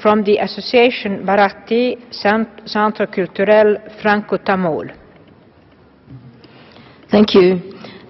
from the Association Bharati Centre Culturel Franco-Tamil. Thank you.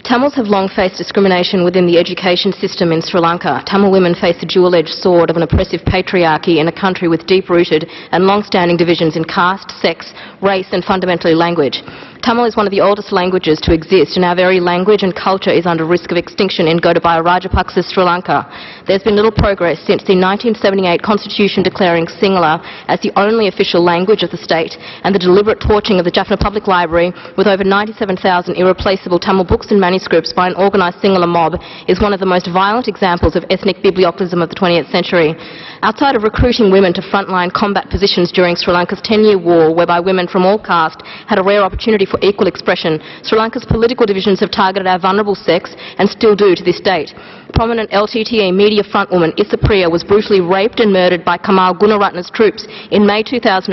Tamils have long faced discrimination within the education system in Sri Lanka. Tamil women face the dual-edged sword of an oppressive patriarchy in a country with deep-rooted and long-standing divisions in caste, sex, race and fundamentally language. Tamil is one of the oldest languages to exist, and our very language and culture is under risk of extinction in Gotabaya Rajapaksa, Sri Lanka. There's been little progress since the 1978 constitution declaring Sinhala as the only official language of the state, and the deliberate torching of the Jaffna Public Library with over 97,000 irreplaceable Tamil books and manuscripts by an organised Sinhala mob is one of the most violent examples of ethnic bibliophilicism of the 20th century. Outside of recruiting women to frontline combat positions during Sri Lanka's 10-year war, whereby women from all castes had a rare opportunity for equal expression, Sri Lanka's political divisions have targeted our vulnerable sex and still do to this date. Prominent LTTE media frontwoman Issa Priya was brutally raped and murdered by Kamal Gunaratne's troops in May 2009.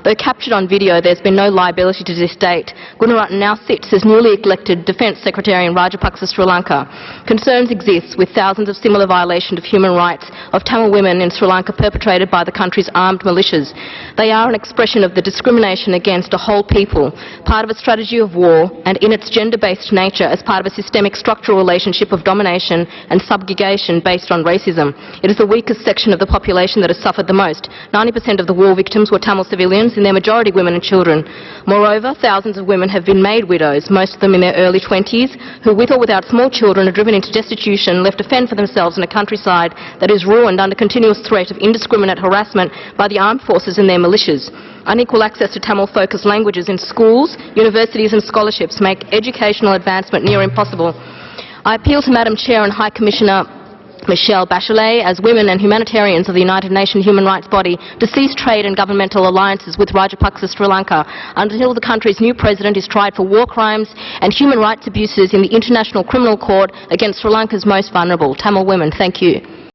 Though captured on video, there's been no liability to this date. Gunaratne now sits as newly elected Defence Secretary in Rajapaksa, Sri Lanka. Concerns exist with thousands of similar violations of human rights of Tamil women in Sri Lanka perpetrated by the country's armed militias. They are an expression of the discrimination against a whole people, part of a strategy of war, and in its gender-based nature as part of a systemic structural relationship of domination and subjugation based on racism. It is the weakest section of the population that has suffered the most. 90% of the war victims were Tamil civilians, in their majority women and children. Moreover, thousands of women have been made widows, most of them in their early 20s, who with or without small children are driven into destitution, left to fend for themselves in a countryside that is ruined under continuous threat of indiscriminate harassment by the armed forces and their militias. Unequal access to Tamil-focused languages in schools, universities and scholarships make educational advancement near impossible. I appeal to Madam Chair and High Commissioner Michelle Bachelet, as women and humanitarians of the United Nations Human Rights Body, to cease trade and governmental alliances with Rajapaksa, Sri Lanka, until the country's new president is tried for war crimes and human rights abuses in the International Criminal Court against Sri Lanka's most vulnerable Tamil women. Thank you.